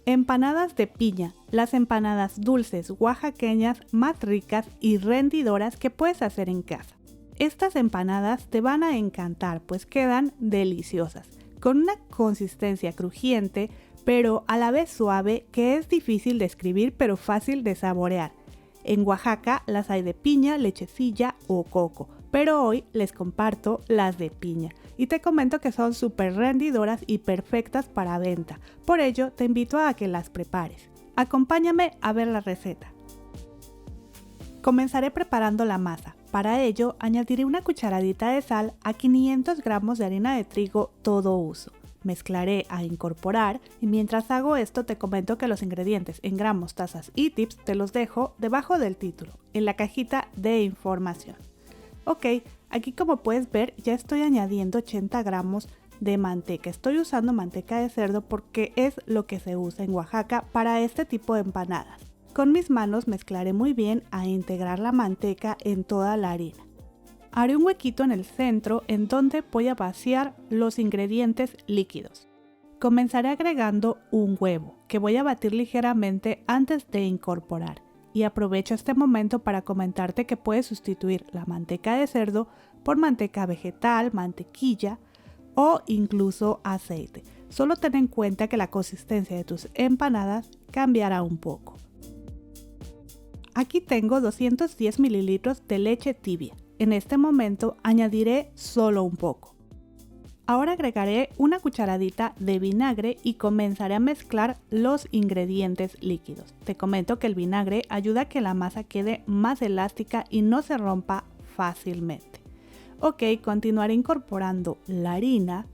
Empanadas de piña, las empanadas dulces oaxaqueñas más ricas y rendidoras que puedes hacer en casa. Estas empanadas te van a encantar, pues quedan deliciosas, con una consistencia crujiente, pero a la vez suave, que es difícil de escribir pero fácil de saborear. En Oaxaca las hay de piña, lechecilla o coco, pero hoy les comparto las de piña y te comento que son súper rendidoras y perfectas para venta. Por ello te invito a que las prepares. Acompáñame a ver la receta. Comenzaré preparando la masa. Para ello añadiré una cucharadita de sal a 500 gramos de harina de trigo todo uso. Mezclaré a incorporar y mientras hago esto te comento que los ingredientes en gramos, tazas y tips te los dejo debajo del título, en la cajita de información. Ok, aquí como puedes ver ya estoy añadiendo 80 gramos de manteca. Estoy usando manteca de cerdo porque es lo que se usa en Oaxaca para este tipo de empanadas. Con mis manos mezclaré muy bien a integrar la manteca en toda la harina. Haré un huequito en el centro en donde voy a vaciar los ingredientes líquidos. Comenzaré agregando un huevo que voy a batir ligeramente antes de incorporar. Y aprovecho este momento para comentarte que puedes sustituir la manteca de cerdo por manteca vegetal, mantequilla o incluso aceite. Solo ten en cuenta que la consistencia de tus empanadas cambiará un poco. Aquí tengo 210 mililitros de leche tibia. En este momento añadiré solo un poco. Ahora agregaré una cucharadita de vinagre y comenzaré a mezclar los ingredientes líquidos. Te comento que el vinagre ayuda a que la masa quede más elástica y no se rompa fácilmente. Ok, continuaré incorporando la harina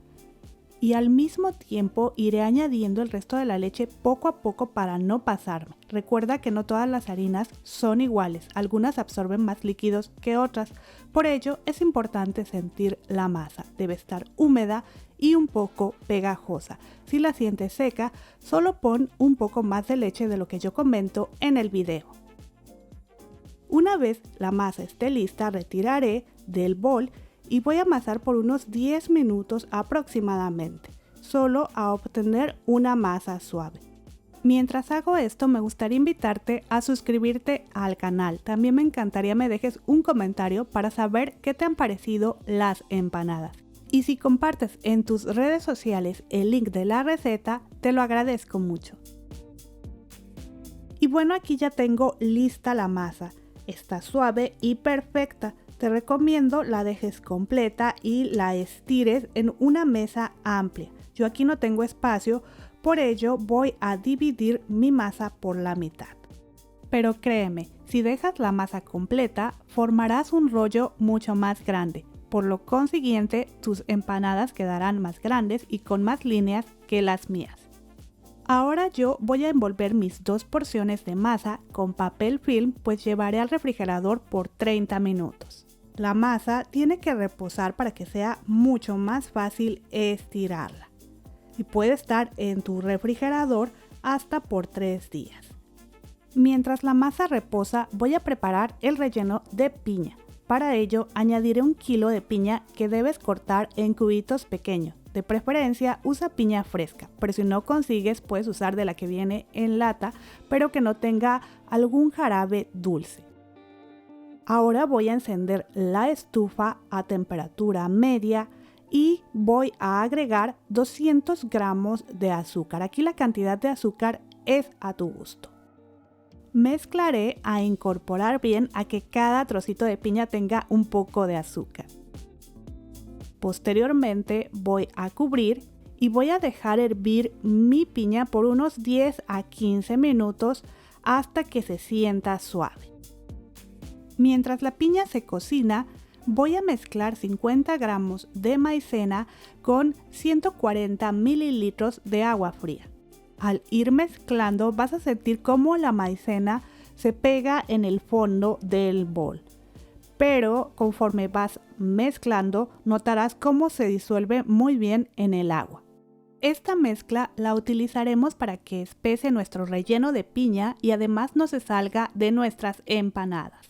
y al mismo tiempo iré añadiendo el resto de la leche poco a poco para no pasarme. Recuerda que no todas las harinas son iguales, algunas absorben más líquidos que otras, por ello es importante sentir la masa, debe estar húmeda y un poco pegajosa. Si la sientes seca, solo pon un poco más de leche de lo que yo comento en el video. Una vez la masa esté lista, retiraré del bol y voy a amasar por unos 10 minutos aproximadamente, solo a obtener una masa suave. Mientras hago esto, me gustaría invitarte a suscribirte al canal. También me encantaría me dejes un comentario para saber qué te han parecido las empanadas. Y si compartes en tus redes sociales el link de la receta, te lo agradezco mucho. Y bueno, aquí ya tengo lista la masa. Está suave y perfecta. Te recomiendo la dejes completa y la estires en una mesa amplia. Yo aquí no tengo espacio, por ello voy a dividir mi masa por la mitad. Pero créeme, si dejas la masa completa, formarás un rollo mucho más grande. Por lo consiguiente, tus empanadas quedarán más grandes y con más líneas que las mías. Ahora yo voy a envolver mis 2 porciones de masa con papel film, pues llevaré al refrigerador por 30 minutos. La masa tiene que reposar para que sea mucho más fácil estirarla. Y puede estar en tu refrigerador hasta por 3 días. Mientras la masa reposa, voy a preparar el relleno de piña. Para ello, añadiré 1 kilo de piña que debes cortar en cubitos pequeños. De preferencia, usa piña fresca, pero si no consigues, puedes usar de la que viene en lata, pero que no tenga algún jarabe dulce. Ahora voy a encender la estufa a temperatura media y voy a agregar 200 gramos de azúcar. Aquí la cantidad de azúcar es a tu gusto. Mezclaré a incorporar bien a que cada trocito de piña tenga un poco de azúcar. Posteriormente voy a cubrir y voy a dejar hervir mi piña por unos 10 a 15 minutos hasta que se sienta suave. Mientras la piña se cocina, voy a mezclar 50 gramos de maicena con 140 mililitros de agua fría. Al ir mezclando vas a sentir cómo la maicena se pega en el fondo del bol. Pero conforme vas mezclando, notarás cómo se disuelve muy bien en el agua. Esta mezcla la utilizaremos para que espese nuestro relleno de piña y además no se salga de nuestras empanadas.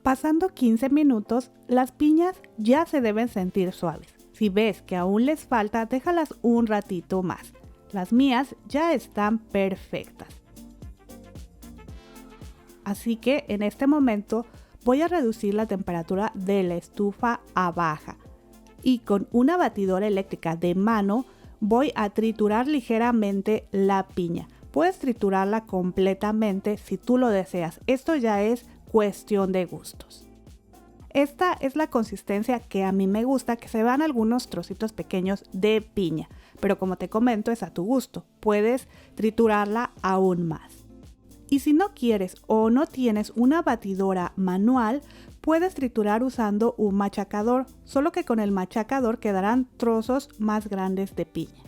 Pasando 15 minutos, las piñas ya se deben sentir suaves. Si ves que aún les falta, déjalas un ratito más. Las mías ya están perfectas. Así que en este momento voy a reducir la temperatura de la estufa a baja y con una batidora eléctrica de mano voy a triturar ligeramente la piña. Puedes triturarla completamente si tú lo deseas. Esto ya es cuestión de gustos. Esta es la consistencia que a mí me gusta, que se vean algunos trocitos pequeños de piña, pero como te comento es a tu gusto. Puedes triturarla aún más. Y si no quieres o no tienes una batidora manual, puedes triturar usando un machacador, solo que con el machacador quedarán trozos más grandes de piña.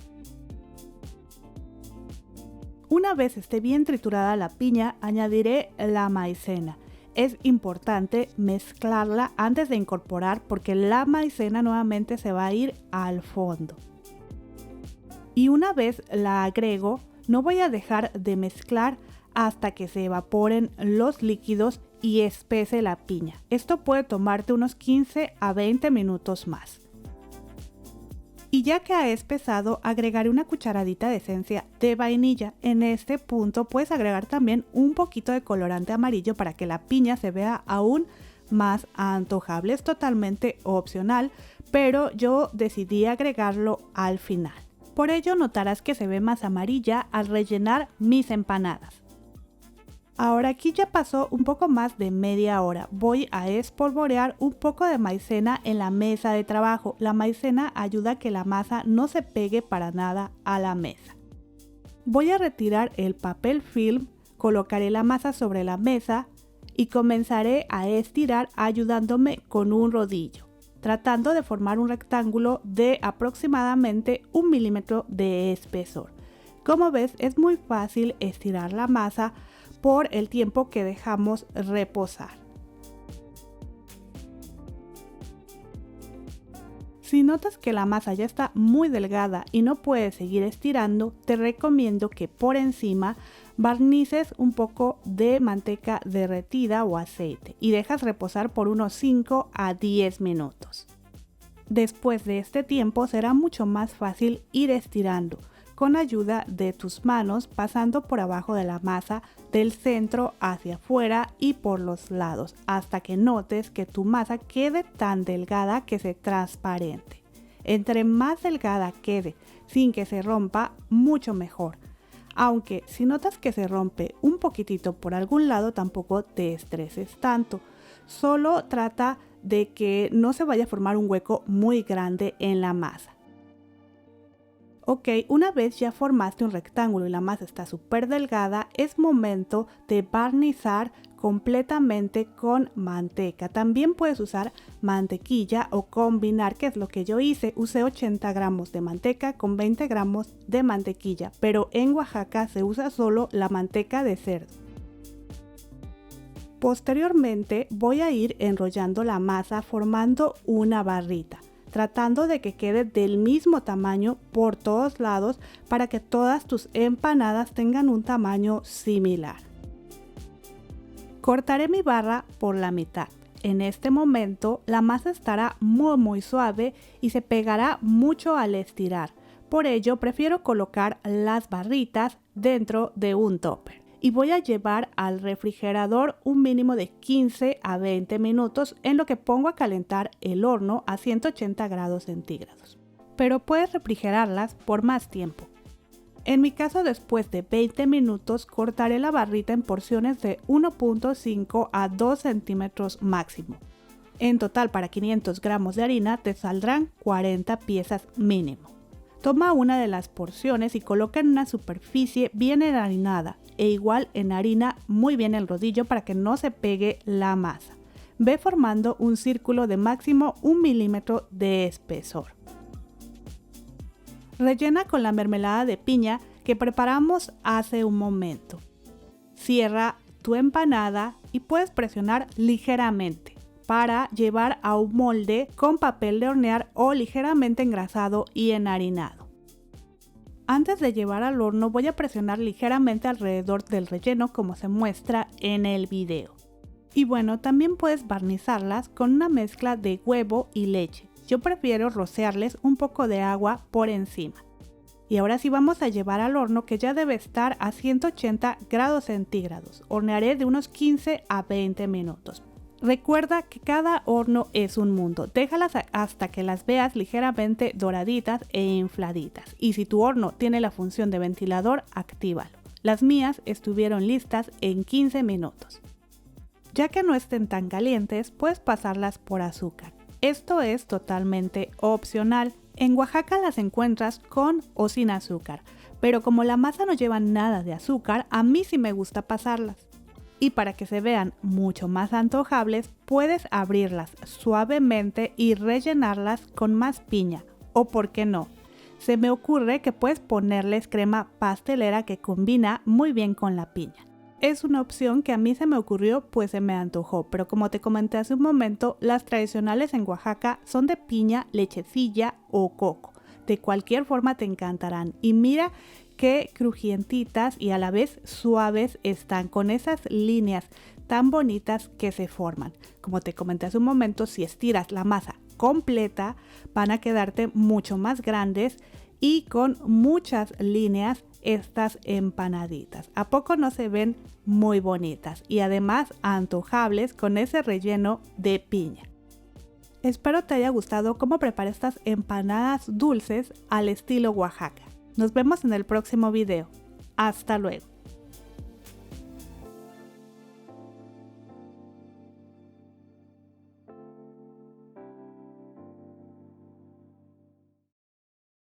Una vez esté bien triturada la piña, añadiré la maicena. Es importante mezclarla antes de incorporar porque la maicena nuevamente se va a ir al fondo. Y una vez la agrego, no voy a dejar de mezclar hasta que se evaporen los líquidos y espese la piña. Esto puede tomarte unos 15 a 20 minutos más. Y ya que ha espesado, agregaré una cucharadita de esencia de vainilla. En este punto puedes agregar también un poquito de colorante amarillo para que la piña se vea aún más antojable. Es totalmente opcional, pero yo decidí agregarlo al final. Por ello notarás que se ve más amarilla al rellenar mis empanadas. Ahora aquí ya pasó un poco más de media hora. Voy a espolvorear un poco de maicena en la mesa de trabajo. La maicena ayuda a que la masa no se pegue para nada a la mesa. Voy a retirar el papel film, colocaré la masa sobre la mesa y comenzaré a estirar ayudándome con un rodillo, tratando de formar un rectángulo de aproximadamente 1 milímetro de espesor. Como ves, es muy fácil estirar la masa por el tiempo que dejamos reposar. Si notas que la masa ya está muy delgada y no puedes seguir estirando, te recomiendo que por encima barnices un poco de manteca derretida o aceite y dejas reposar por unos 5 a 10 minutos. Después de este tiempo será mucho más fácil ir estirando con ayuda de tus manos, pasando por abajo de la masa, del centro hacia afuera y por los lados, hasta que notes que tu masa quede tan delgada que sea transparente. Entre más delgada quede sin que se rompa, mucho mejor. Aunque si notas que se rompe un poquitito por algún lado, tampoco te estreses tanto. Solo trata de que no se vaya a formar un hueco muy grande en la masa. Ok, una vez ya formaste un rectángulo y la masa está súper delgada, es momento de barnizar completamente con manteca. También puedes usar mantequilla o combinar, que es lo que yo hice. Usé 80 gramos de manteca con 20 gramos de mantequilla, pero en Oaxaca se usa solo la manteca de cerdo. Posteriormente voy a ir enrollando la masa formando una barrita, tratando de que quede del mismo tamaño por todos lados para que todas tus empanadas tengan un tamaño similar. Cortaré mi barra por la mitad. En este momento la masa estará muy suave y se pegará mucho al estirar. Por ello prefiero colocar las barritas dentro de un tupper. Y voy a llevar al refrigerador un mínimo de 15 a 20 minutos en lo que pongo a calentar el horno a 180 grados centígrados. Pero puedes refrigerarlas por más tiempo. En mi caso, después de 20 minutos cortaré la barrita en porciones de 1.5 a 2 centímetros máximo. En total, para 500 gramos de harina te saldrán 40 piezas mínimo. Toma una de las porciones y coloca en una superficie bien enharinada e igual enharina muy bien el rodillo para que no se pegue la masa. Ve formando un círculo de máximo 1 milímetro de espesor. Rellena con la mermelada de piña que preparamos hace un momento. Cierra tu empanada y puedes presionar ligeramente para llevar a un molde con papel de hornear o ligeramente engrasado y enharinado. Antes de llevar al horno voy a presionar ligeramente alrededor del relleno como se muestra en el video. Y bueno, también puedes barnizarlas con una mezcla de huevo y leche. Yo prefiero rociarles un poco de agua por encima. Y ahora sí vamos a llevar al horno, que ya debe estar a 180 grados centígrados. Hornearé de unos 15 a 20 minutos. Recuerda que cada horno es un mundo. Déjalas hasta que las veas ligeramente doraditas e infladitas. Y si tu horno tiene la función de ventilador, actívalo. Las mías estuvieron listas en 15 minutos. Ya que no estén tan calientes, puedes pasarlas por azúcar. Esto es totalmente opcional. En Oaxaca las encuentras con o sin azúcar, pero como la masa no lleva nada de azúcar, a mí sí me gusta pasarlas. Y para que se vean mucho más antojables, puedes abrirlas suavemente y rellenarlas con más piña, o por qué no. Se me ocurre que puedes ponerles crema pastelera que combina muy bien con la piña. Es una opción que a mí se me ocurrió, pues se me antojó, pero como te comenté hace un momento, las tradicionales en Oaxaca son de piña, lechecilla o coco. De cualquier forma te encantarán. Y mira qué crujientitas y a la vez suaves están, con esas líneas tan bonitas que se forman. Como te comenté hace un momento, si estiras la masa completa, van a quedarte mucho más grandes y con muchas líneas estas empanaditas. ¿A poco no se ven muy bonitas? Y además antojables con ese relleno de piña. Espero te haya gustado cómo preparé estas empanadas dulces al estilo Oaxaca. Nos vemos en el próximo video. Hasta luego.